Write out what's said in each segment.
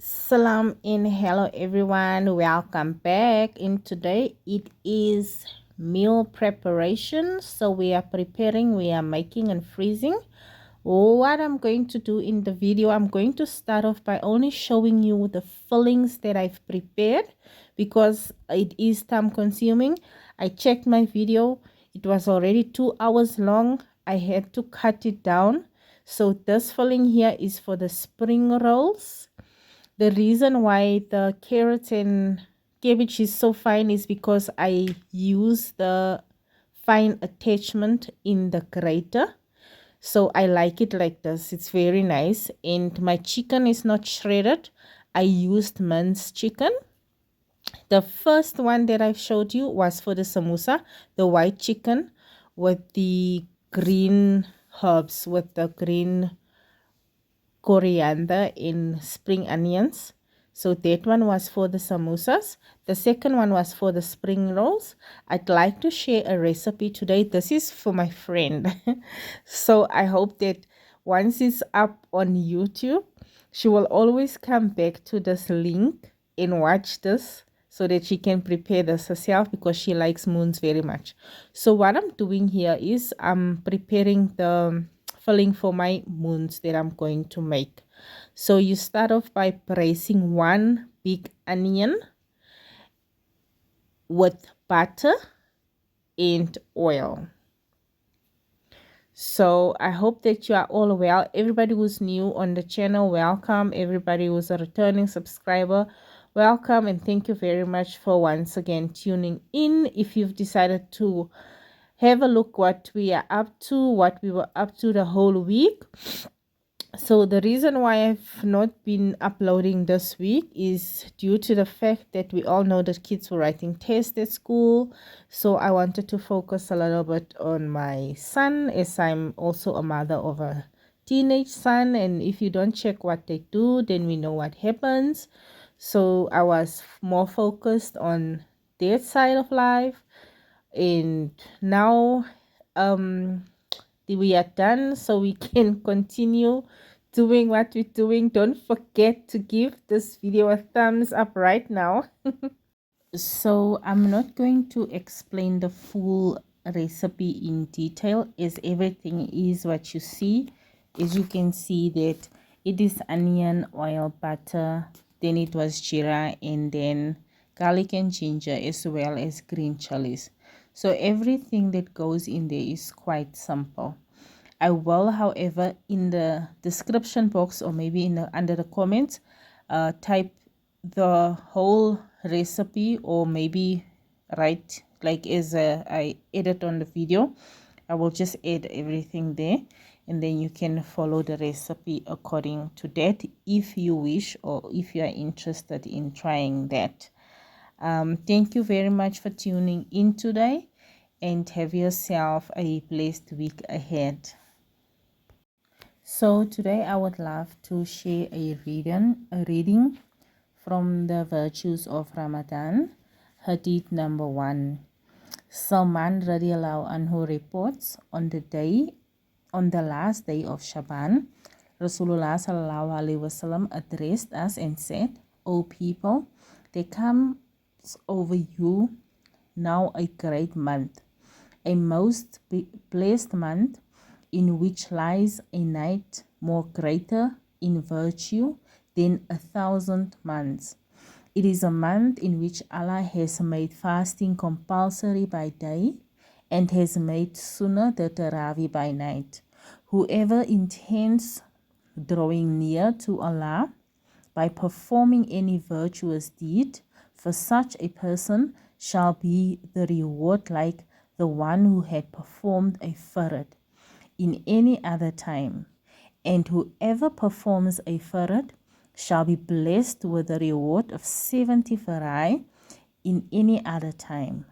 Salam and hello everyone, welcome back. And today it is meal preparation. So we are preparing, we are making and freezing. What I'm going to do in the video, I'm going to start off by only showing you the fillings that I've prepared because it is time consuming. I checked my video, it was already 2 hours long. I had to cut it down. So this filling here is for the spring rolls. The reason why the carrot and cabbage is so fine is because I use the fine attachment in the grater. So I like it like this. It's very nice. And my chicken is not shredded. I used minced chicken. The first one that I showed you was for the samosa, the white chicken with the green herbs, with the green coriander and spring onions. So that one was for the samosas. The second one was for the spring rolls. I'd like to share a recipe today. This is for my friend. So I hope that once it's up on YouTube, she will always come back to this link and watch this so that she can prepare this herself because she likes moons very much. So what I'm doing here is I'm preparing the filling for my moons that I'm going to make. So you start off by braising one big onion with butter and oil. So I hope that you are all well. Everybody who's new on the channel, welcome. Everybody who's a returning subscriber, welcome, and thank you very much for once again tuning in. If you've decided to have a look what we are up to, what we were up to the whole week. So the reason why I've not been uploading this week is due to the fact that we all know that kids were writing tests at school. So I wanted to focus a little bit on my son, as I'm also a mother of a teenage son. And if you don't check what they do, then we know what happens. So I was more focused on that side of life. And now we are done, so we can continue doing what we're doing. Don't forget to give this video a thumbs up right now. So I'm not going to explain the full recipe in detail, as everything is what you see. As you can see that it is onion, oil, butter, then it was jeera, and then garlic and ginger, as well as green chilies. So everything that goes in there is quite simple. I will, however, in the description box or maybe in under the comments, type the whole recipe, or maybe write like as I edit on the video. I will just add everything there, and then you can follow the recipe according to that if you wish, or if you are interested in trying that. Thank you very much for tuning in today, and have yourself a blessed week ahead. So today I would love to share a reading from the virtues of Ramadan, Hadith number 1. Salman radiallahu anhu reports, on the last day of Shaban, Rasulullah sallallahu alaihi wasallam addressed us and said, "O people, there comes over you now a great month, a most blessed month, in which lies a night more greater in virtue than 1,000 months. It is a month in which Allah has made fasting compulsory by day and has made sunnah the tarawih by night. Whoever intends drawing near to Allah by performing any virtuous deed, for such a person shall be the reward like the one who had performed a farad in any other time. And whoever performs a farad shall be blessed with the reward of 70 farai in any other time.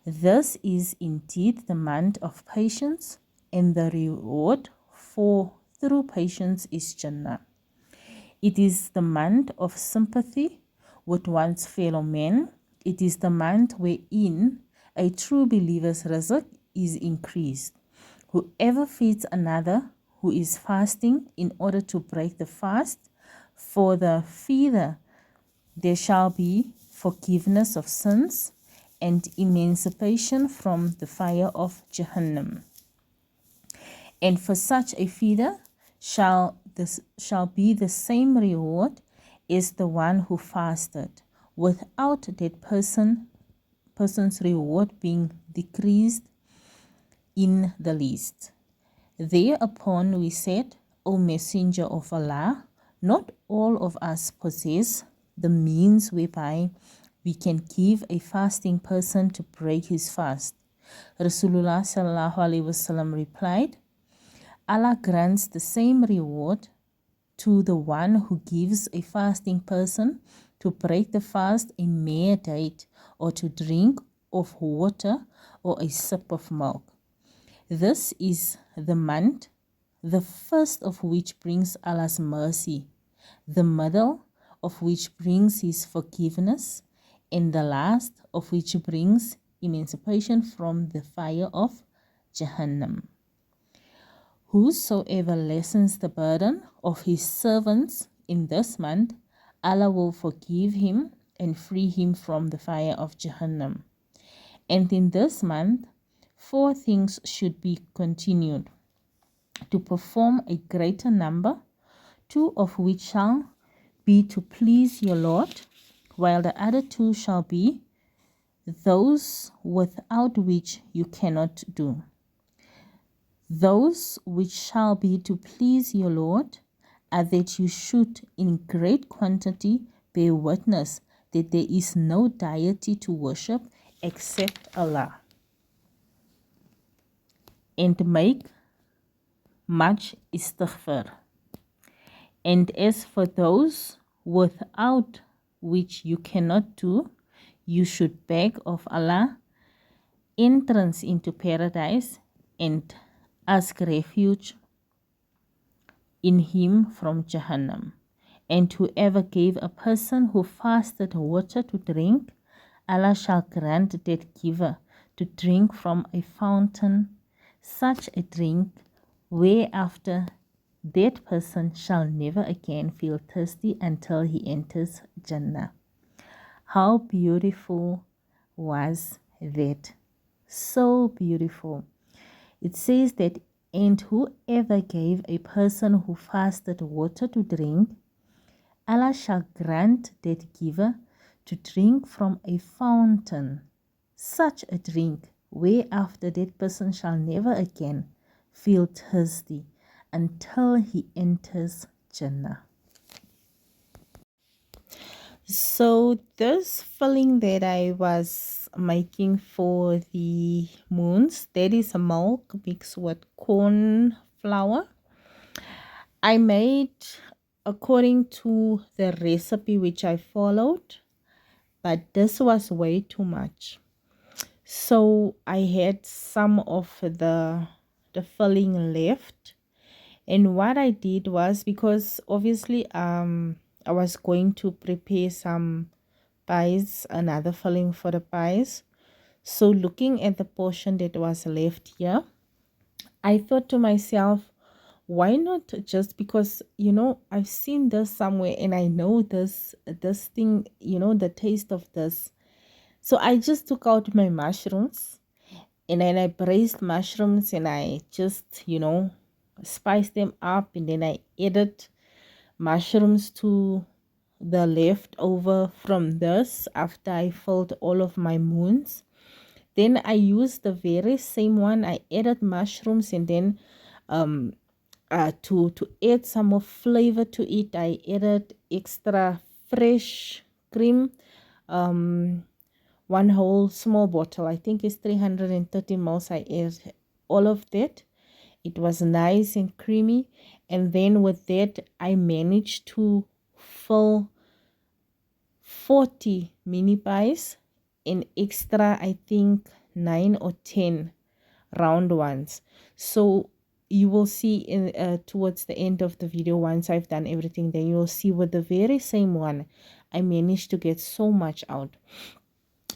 This is indeed the month of patience, and the reward for through patience is Jannah. It is the month of sympathy with one's fellow man. It is the month wherein a true believer's rizq is increased. Whoever feeds another who is fasting in order to break the fast, For the feeder there shall be forgiveness of sins and emancipation from the fire of Jahannam. And for such a feeder shall be the same reward as the one who fasted, without that person's reward being decreased in the least. Thereupon we said, O Messenger of Allah, not all of us possess the means whereby we can give a fasting person to break his fast. Rasulullah sallallahu alaihi wasallam replied, Allah grants the same reward to the one who gives a fasting person to break the fast a mere date, or to drink of water, or a sip of milk. This is the month, the first of which brings Allah's mercy, the middle of which brings his forgiveness, and the last of which brings emancipation from the fire of Jahannam. Whosoever lessens the burden of his servants in this month, Allah will forgive him and free him from the fire of Jahannam. And in this month, 4 things should be continued: to perform a greater number, 2 of which shall be to please your Lord, while the other 2 shall be those without which you cannot do. Those which shall be to please your Lord are that you should in great quantity bear witness that there is no deity to worship except Allah, and make much istighfar. And as for those without which you cannot do, you should beg of Allah entrance into paradise and ask refuge in him from Jahannam. And whoever gave a person who fasted water to drink, Allah shall grant that giver to drink from a fountain, such a drink whereafter that person shall never again feel thirsty until he enters Jannah. How beautiful was that? So beautiful. It says that, and whoever gave a person who fasted water to drink, Allah shall grant that giver to drink from a fountain, such a drink whereafter that person shall never again feel thirsty until he enters Jannah. So this filling that I was making for the moons, that is milk mixed with corn flour. I made according to the recipe which I followed, but this was way too much. So I had some of the filling left, and what I did was, because obviously I was going to prepare some pies, another filling for the pies. So looking at the portion that was left here, I thought to myself, why not just, because I've seen this somewhere and I know this thing, the taste of this. So I just took out my mushrooms, and then I braised mushrooms, and I just spiced them up, and then I added mushrooms to the leftover from this after I filled all of my moons. Then I used the very same one. I added mushrooms, and then to add some more flavor to it, I added extra fresh cream, 1 whole small bottle, I think it's 330 ml. I added all of that. It was nice and creamy, and then with that I managed to fill 40 mini pies and extra, I think 9 or 10 round ones. So you will see in towards the end of the video, once I've done everything, then you will see with the very same one I managed to get so much out.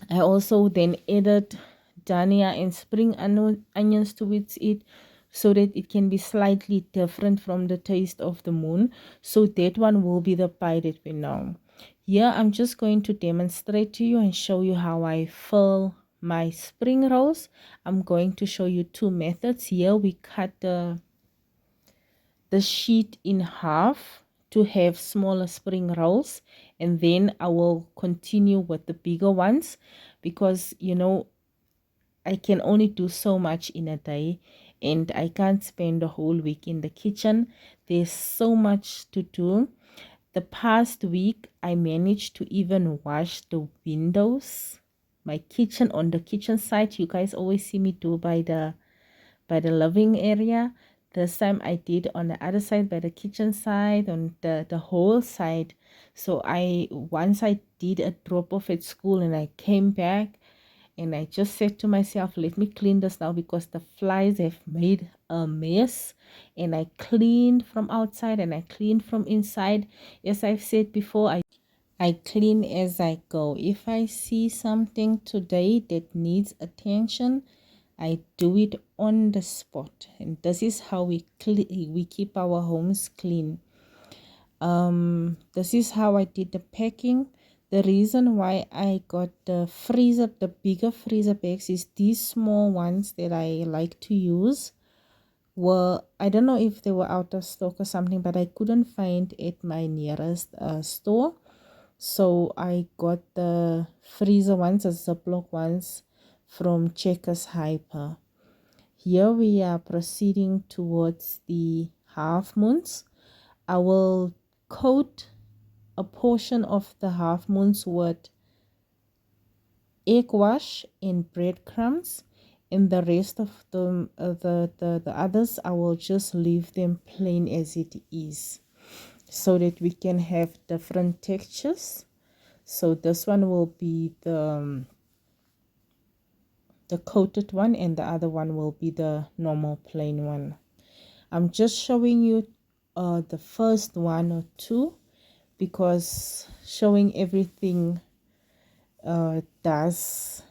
I also then added dhania and spring onions towards it so that it can be slightly different from the taste of the moon. So that one will be the pie that we know. Here I'm just going to demonstrate to you and show you how I fill my spring rolls. I'm going to show you two methods. Here we cut the sheet in half to have smaller spring rolls, and then I will continue with the bigger ones, because you know I can only do so much in a day and I can't spend the whole week in the kitchen. There's so much to do. The past week I managed to even wash the windows, my kitchen, on the kitchen side. You guys always see me do by the living area. This time I did on the other side, by the kitchen side, on the whole side. So once I did a drop off at school and I came back, and I just said to myself, let me clean this now, because the flies have made a mess. And I cleaned from outside and I cleaned from inside. As I've said before, I clean as I go. If I see something today that needs attention, I do it on the spot. And this is how we keep our homes clean. This is how I did the packing. The reason why I got the bigger freezer bags, is these small ones that I like to use were, I don't know if they were out of stock or something, but I couldn't find at my nearest store. So I got the freezer ones, the Ziploc ones, from Checkers Hyper. Here we are proceeding towards the half moons. I will coat a portion of the half moons with egg wash and breadcrumbs, and the rest of them, the others, I will just leave them plain as it is, so that we can have different textures. So this one will be the coated one, and the other one will be the normal plain one. I'm just showing you the first one or two, because showing everything does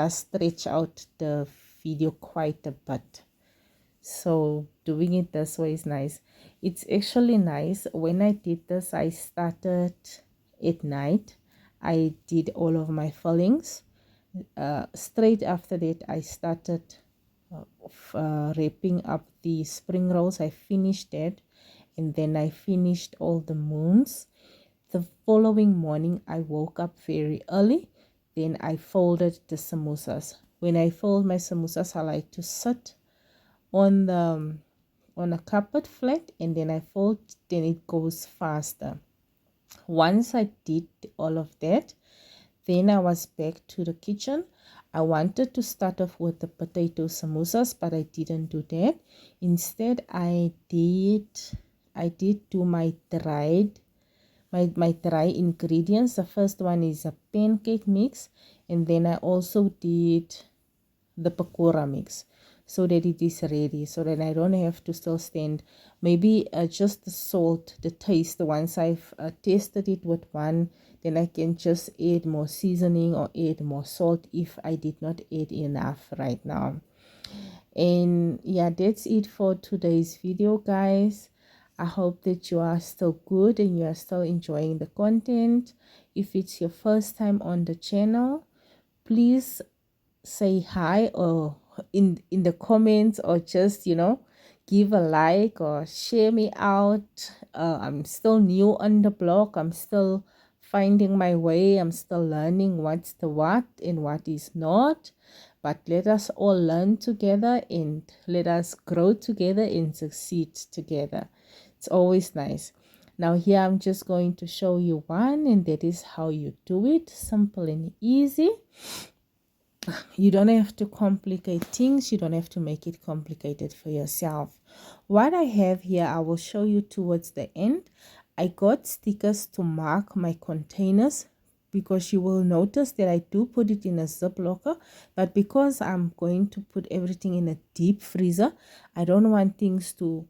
stretch out the video quite a bit. So doing it this way is nice. It's actually nice. When I did this, I started at night. I did all of my fillings. Straight after that, I started wrapping up the spring rolls. I finished that, and then I finished all the moons. The following morning, I woke up very early. Then I folded the samosas. When I fold my samosas, I like to sit on a carpet flat, and then I fold, then it goes faster. Once I did all of that, then I was back to the kitchen. I wanted to start off with the potato samosas, but I didn't do that. Instead, I did do my dry ingredients. The first one is a pancake mix, and then I also did the pakora mix, so that it is ready, so that I don't have to still stand. Maybe just the salt, the taste. Once I've tasted it with one, then I can just add more seasoning or add more salt if I did not add enough right now. And yeah, that's it for today's video, guys. I hope that you are still good and you are still enjoying the content. If it's your first time on the channel, please say hi, or in the comments, or just give a like or share me out. I'm still new on the blog. I'm still finding my way. I'm still learning what's the what and what is not. But let us all learn together, and let us grow together and succeed together. It's always nice. Now here I'm just going to show you one, and that is how you do it. Simple and easy. You don't have to complicate things. You don't have to make it complicated for yourself. What I have here, I will show you towards the end. I got stickers to mark my containers, because you will notice that I do put it in a Ziplocker, but because I'm going to put everything in a deep freezer, I don't want things to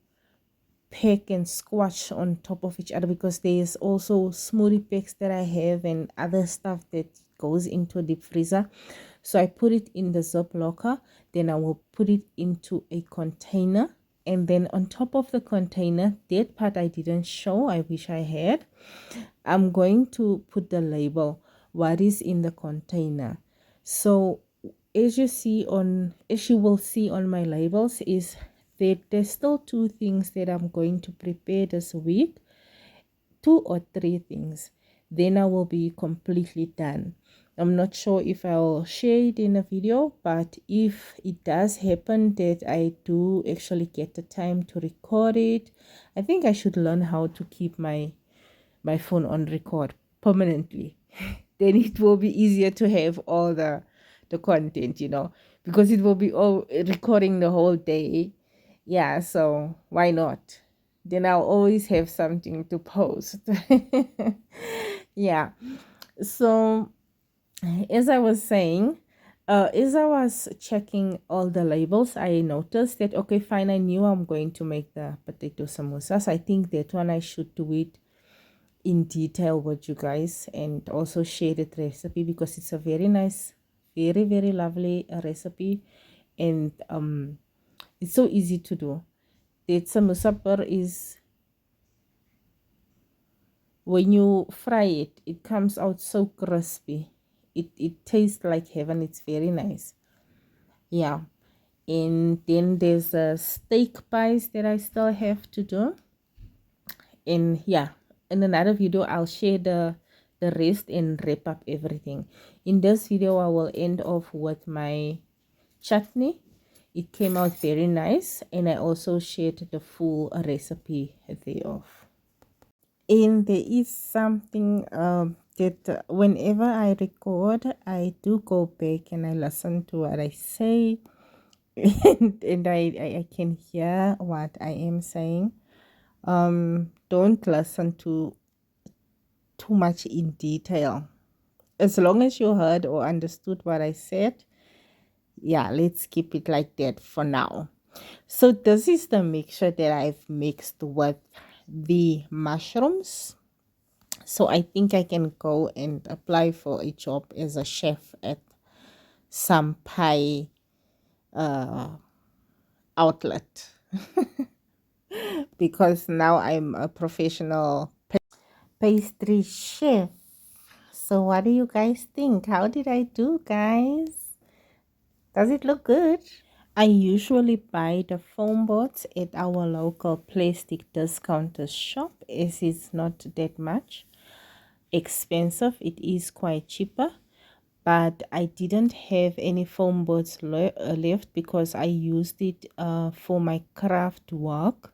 pack and squash on top of each other, because there's also smoothie packs that I have and other stuff that goes into a deep freezer. So I put it in the Ziplocker, then I will put it into a container, and then on top of the container, that part I didn't show, I wish I had, I'm going to put the label what is in the container. So as you will see on my labels is that there's still 2 things that I'm going to prepare this week, 2 or 3 things, then I will be completely done. I'm not sure if I'll share it in a video, but if it does happen that I do actually get the time to record it, I think I should learn how to keep my phone on record permanently. Then it will be easier to have all the content, because it will be all recording the whole day. Yeah, so why not? Then I'll always have something to post. Yeah. So as I was saying, as I was checking all the labels, I noticed that, okay, fine, I knew I'm going to make the potato samosas. I think that one I should do it in detail with you guys and also share the recipe, because it's a very nice, very, very lovely recipe, and it's so easy to do. The samosa is, when you fry it, it comes out so crispy. It tastes like heaven. It's very nice. Yeah. And then there's a steak pies that I still have to do. And yeah, in another video I'll share the rest and wrap up everything. In this video I will end off with my chutney. It came out very nice, and I also shared the full recipe thereof. And there is something that whenever I record, I do go back and I listen to what I say, and I can hear what I am saying. Don't listen to too much in detail. As long as you heard or understood what I said, yeah, let's keep it like that for now. So this is the mixture that I've mixed with the mushrooms. So I think I can go and apply for a job as a chef at some pie outlet. Because now I'm a professional pastry chef. So what do you guys think? How did I do, guys? Does it look good? I usually buy the foam boards at our local plastic discounter shop, as it's not that much expensive. It is quite cheaper, but I didn't have any foam boards left because I used it for my craft work.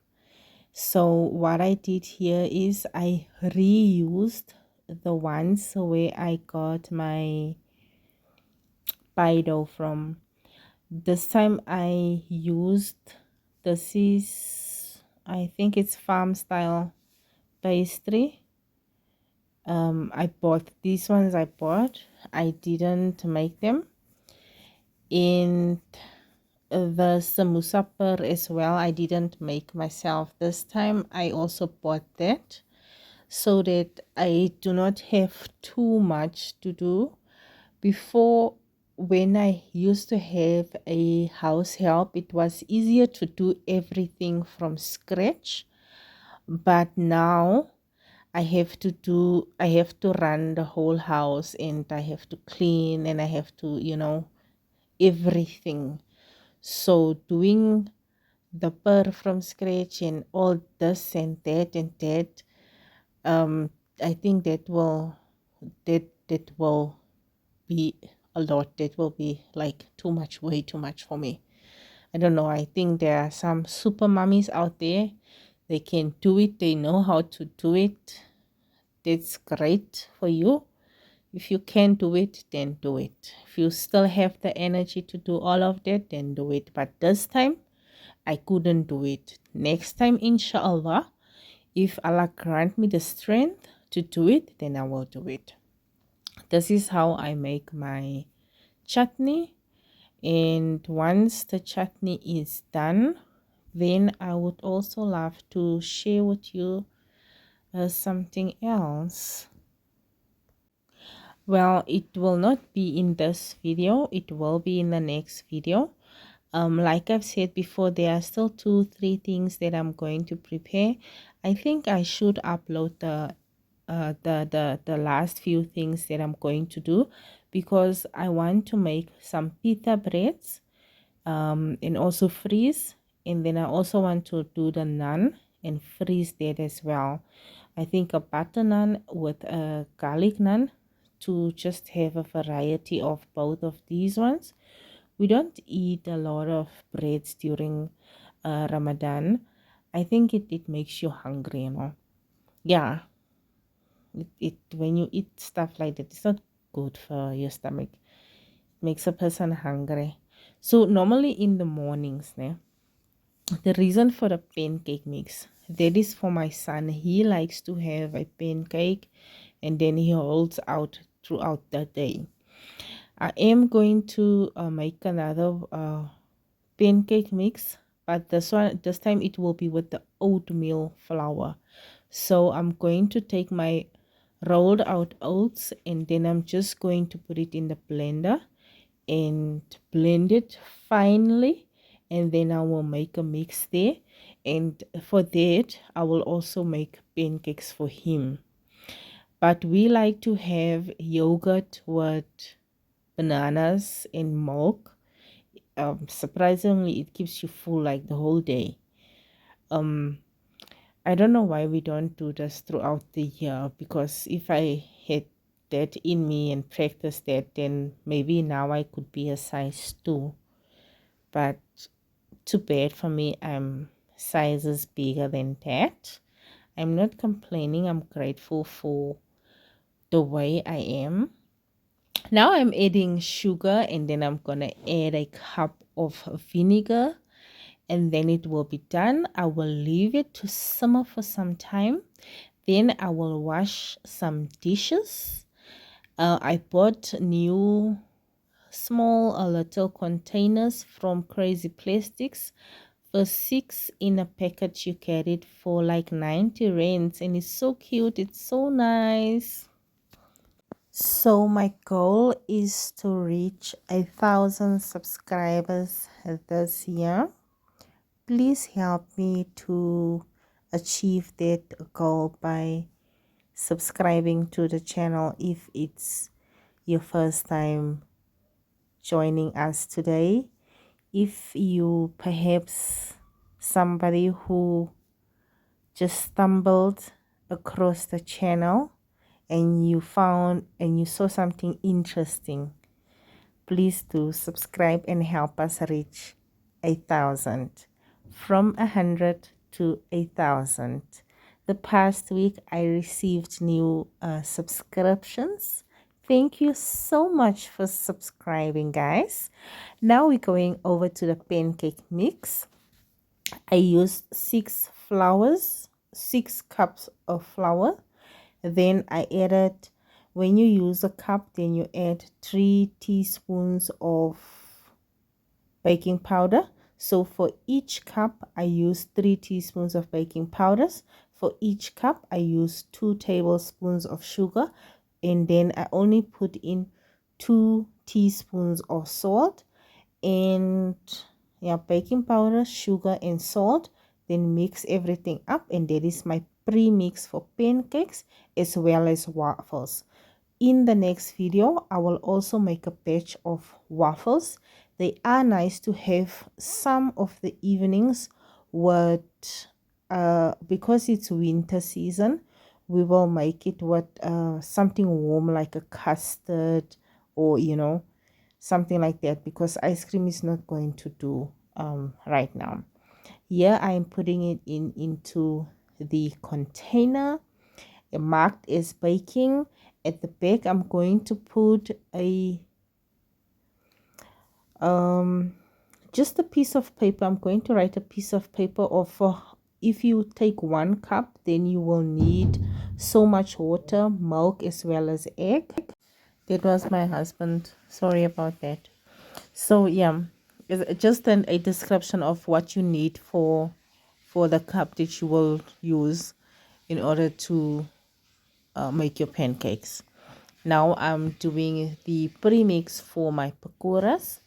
So what I did here is I reused the ones where I got my pie dough from. This time I used, this is, I think it's farm style pastry. I bought these ones. I didn't make them. And the samosa as well, I didn't make myself this time. I also bought that so that I do not have too much to do. Before, when I used to have a house help, it was easier to do everything from scratch. But now I have to run the whole house, and I have to clean, and I have to, everything. So doing the purr from scratch and all this and that, I think that will be a lot. That will be like too much, way too much for me. I don't know. I think there are some super mummies out there. They can do it. They know how to do it. That's great for you. If you can do it, then do it. If you still have the energy to do all of that, then do it. But this time, I couldn't do it. Next time, inshallah, if Allah grant me the strength to do it, then I will do it. This is how I make my chutney. And once the chutney is done, then I would also love to share with you something else. Well, it will not be in this video, it will be in the next video. Like I've said before, there are still 2-3 things that I'm going to prepare. I think I should upload the last few things that I'm going to do, because I want to make some pita breads, and also freeze. And then I also want to do the naan and freeze that as well. I think a butter naan with a garlic naan, to just have a variety of both of these ones. We don't eat a lot of breads during Ramadan. I think it makes you hungry, you know. Yeah, it when you eat stuff like that, it's not good for your stomach. It makes a person hungry. So normally in the mornings, the reason for the pancake mix, that is for my son. He likes to have a pancake and then he holds out throughout the day. I am going to make another pancake mix, but this time it will be with the oatmeal flour. So I'm going to take my rolled out oats and then I'm just going to put it in the blender and blend it finely, and then I will make a mix there. And for that I will also make pancakes for him. But we like to have yogurt with bananas and milk. Surprisingly, it keeps you full like the whole day. I don't know why we don't do this throughout the year, because if I had that in me and practice that, then maybe now I could be a size 2. But too bad for me, I'm sizes bigger than that. I'm not complaining, I'm grateful for the way I am. Now I'm adding sugar, and then I'm gonna add a cup of vinegar, and then it will be done. I will leave it to simmer for some time. Then I will wash some dishes. I bought new small little containers from Crazy Plastics. For 6 in a package, you get it for like 90 rands, and it's so cute. It's so nice. So my goal is to reach 1,000 subscribers this year. Please help me to achieve that goal by subscribing to the channel if it's your first time joining us today. If you perhaps somebody who just stumbled across the channel and you saw something interesting, please do subscribe and help us reach 1,000. From 100 to 1,000. The past week I received new subscriptions. Thank you so much for subscribing, guys. Now we're going over to the pancake mix. I used 6 cups of flour. Then I added, when you use a cup, then you add 3 teaspoons of baking powder. So for each cup I use 3 teaspoons of baking powders. For each cup I use 2 tablespoons of sugar, and then I only put in 2 teaspoons of salt, and yeah, baking powder, sugar and salt. Then mix everything up, and that is my pre-mix for pancakes as well as waffles. In the next video I will also make a batch of waffles. They are nice to have some of the evenings with because it's winter season. We will make it with something warm like a custard, or something like that, because ice cream is not going to do right now. Here I'm putting it into the container marked as baking. At the back I'm going to put a just a piece of paper. I'm going to write a piece of paper of if you take 1 cup, then you will need so much water, milk as well as egg. That was my husband, sorry about that. So yeah, it's just a description of what you need for the cup that you will use in order to make your pancakes. Now I'm doing the premix for my pakoras.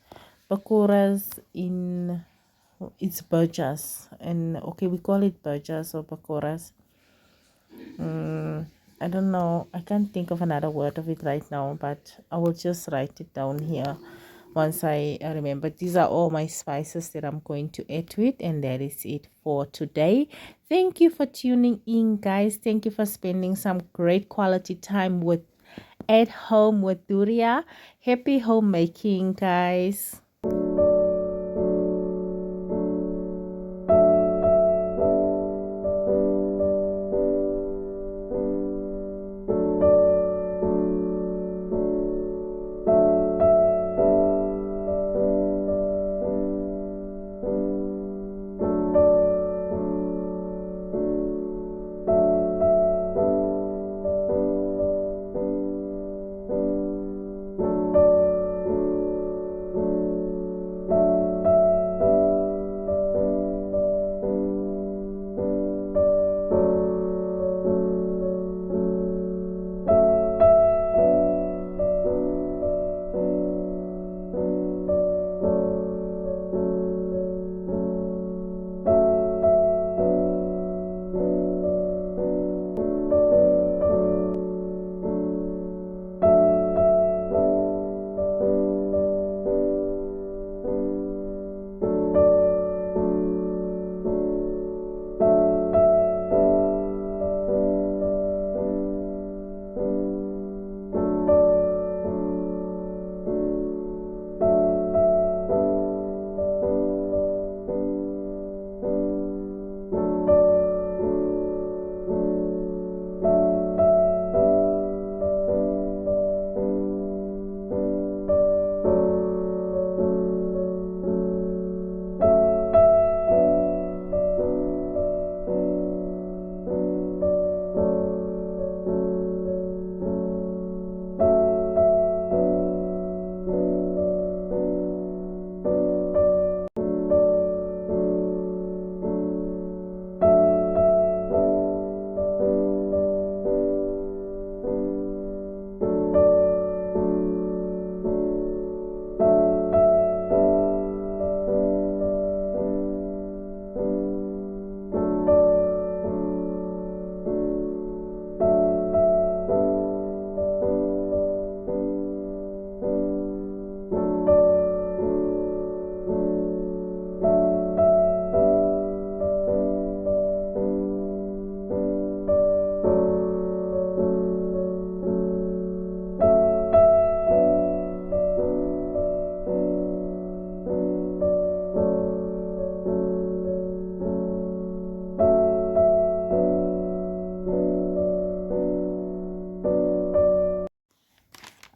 In it's burgers, and okay, we call it burgers or pakoras. I don't know, I can't think of another word of it right now, but I will just write it down here once I remember. These are all my spices that I'm going to add to it, and that is it for today. Thank you for tuning in, guys. Thank you for spending some great quality time with at home with Duria. Happy homemaking, guys.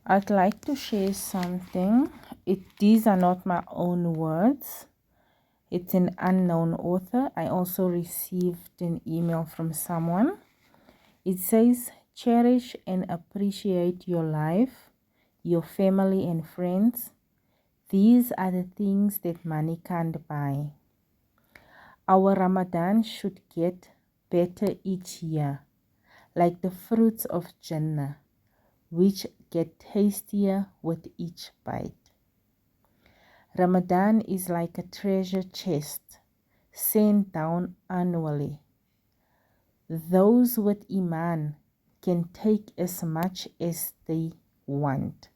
I'd like to share something. These are not my own words. It's an unknown author. I also received an email from someone. It says, cherish and appreciate your life, your family and friends. These are the things that money can't buy. Our Ramadan should get better each year, like the fruits of Jannah, which get tastier with each bite. Ramadan is like a treasure chest sent down annually. Those with Iman can take as much as they want,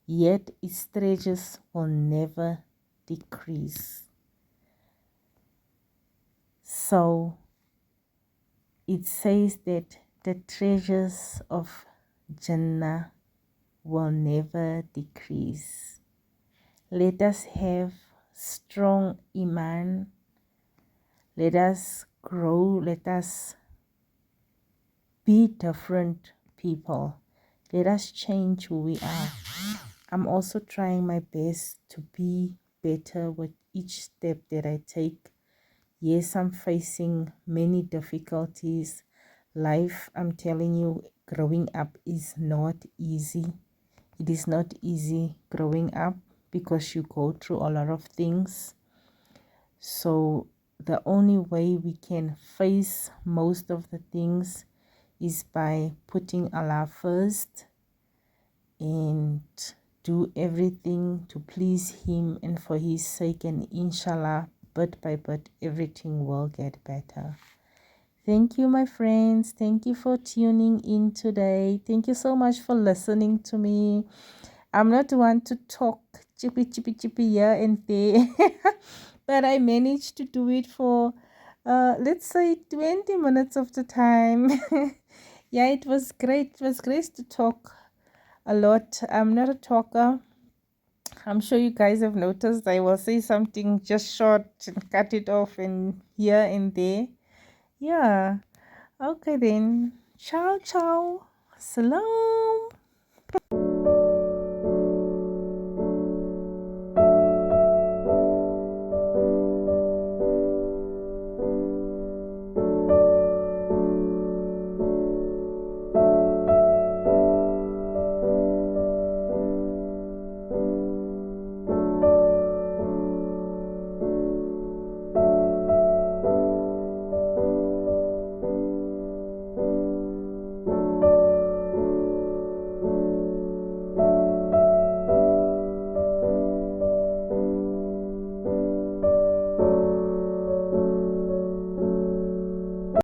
yet its treasures will never decrease. So it says that the treasures of Jannah will never decrease. Let us have strong Iman. Let us grow. Let us be different people. Let us change who we are. I'm also trying my best to be better with each step that I take. Yes, I'm facing many difficulties. Life, I'm telling you, growing up is not easy. It is not easy growing up because you go through a lot of things. So the only way we can face most of the things is by putting Allah first and do everything to please him and for his sake, and inshallah, bit by bit, everything will get better. Thank you, my friends. Thank you for tuning in today. Thank you so much for listening to me. I'm not one to talk chippy chippy chippy here and there, but I managed to do it for let's say 20 minutes of the time. Yeah, it was great. It was great to talk a lot. I'm not a talker. I'm sure you guys have noticed I will say something just short and cut it off and here and there. Yeah. Okay then. Ciao ciao. Salam.